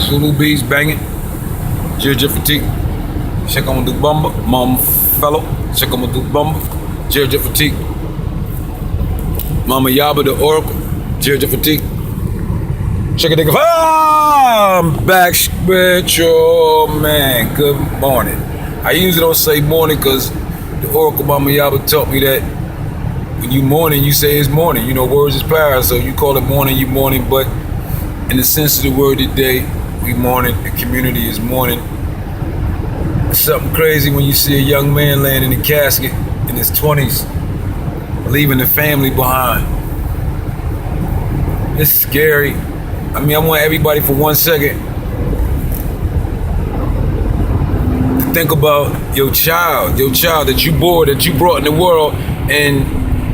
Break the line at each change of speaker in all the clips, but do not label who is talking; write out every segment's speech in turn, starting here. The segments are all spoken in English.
Zulu beats banging. Jahrastafari. Cheikh on the bumper. Mom fellow. Cheikh on the bumper. Jahrastafari. Mama Yaba the Oracle. Jahrastafari. Check it, I'm back with your man. Good morning. I usually don't say morning because the Oracle Mama Yaba taught me that when you morning, you say it's morning. You know, words is power, so you call it morning, you morning. But in the sense of the word today, we morning, the community is morning. It's something crazy when you see a young man laying in a casket in his 20s, leaving the family behind. It's scary. I mean, I want everybody for 1 second to think about your child that you bore, that you brought in the world, and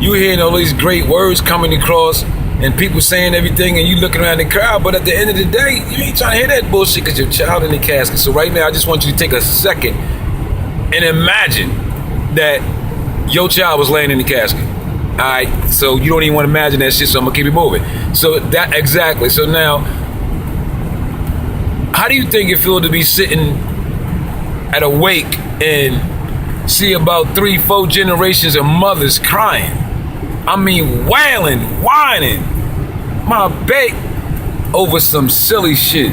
you hearing all these great words coming across and people saying everything and you looking around the crowd, but at the end of the day, you ain't trying to hear that bullshit because your child in the casket. So right now, I just want you to take a second and imagine that your child was laying in the casket. All right, so you don't even want to imagine that shit, so I'm gonna keep it moving. So that exactly. So now, how do you think it feels to be sitting at a wake and see about 3-4 generations of mothers crying? I mean, wailing, whining, my babe, over some silly shit.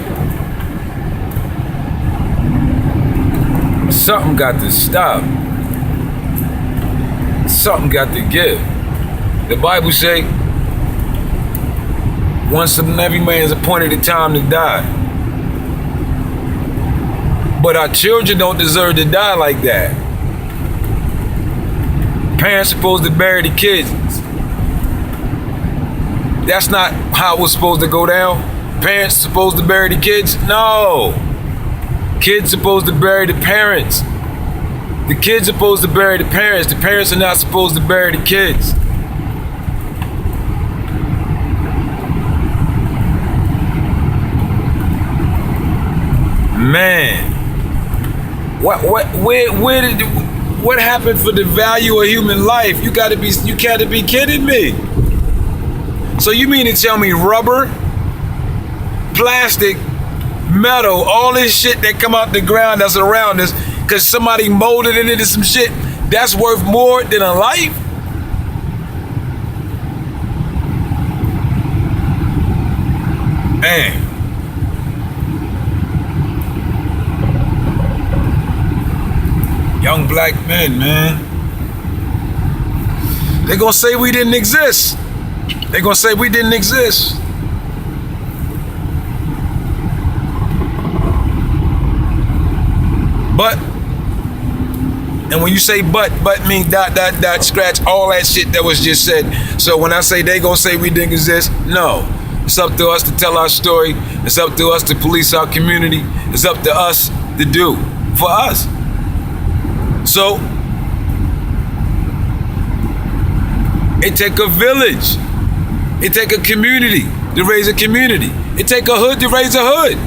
Something got to stop. Something got to give. The Bible say, once every man is appointed a time to die. But our children don't deserve to die like that. Parents supposed to bury the kids. That's not how it was supposed to go down. Parents supposed to bury the kids? No. Kids supposed to bury the parents. The kids supposed to bury the parents. The parents are not supposed to bury the kids. Man, what happened for the value of human life? You gotta be kidding me. So you mean to tell me rubber, plastic, metal, all this shit that come out the ground that's around us, cause somebody molded it into some shit, that's worth more than a life? Man. Young black men, man. They're gonna say we didn't exist. They're gonna say we didn't exist. But, and when you say but means dot, scratch all that shit that was just said. So when I say they gonna say we didn't exist, no. It's up to us to tell our story. It's up to us to police our community. It's up to us to do for us. So, it take a village. It take a community to raise a community. It take a hood to raise a hood.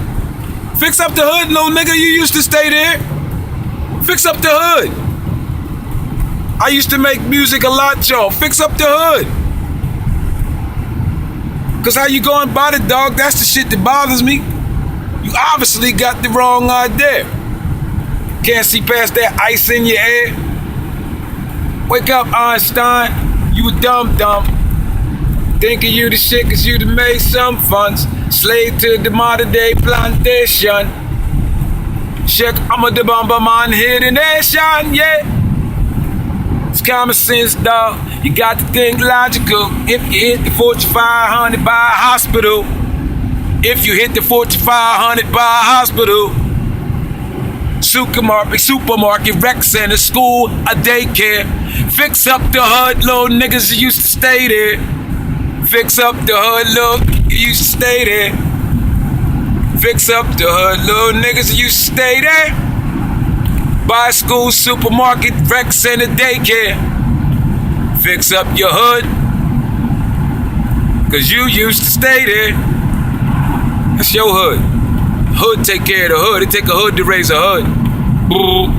Fix up the hood, little nigga. You used to stay there. Fix up the hood. I used to make music a lot, y'all. Fix up the hood. Cause how you going about it, dog? That's the shit that bothers me. You obviously got the wrong idea. Can't see past that ice in your air. Wake up, Einstein. You a dumb. Thinking you the shit cause you done made some funds. Slave to the modern day plantation. Check, I'm a bomber man here the nation, yeah. It's common sense, dog. You got to think logical. If you hit the 4500 by a hospital. If you hit the 4500 by a hospital. Supermarket, rec center, school, a daycare. Fix up the hood, little niggas who used to stay there. Fix up the hood, little you used to stay there. Fix up the hood, little niggas who used to stay there. Buy school, supermarket, rec center, daycare. Fix up your hood, cause you used to stay there. That's your hood. Hood take care of the hood. It take a hood to raise a hood. Boo.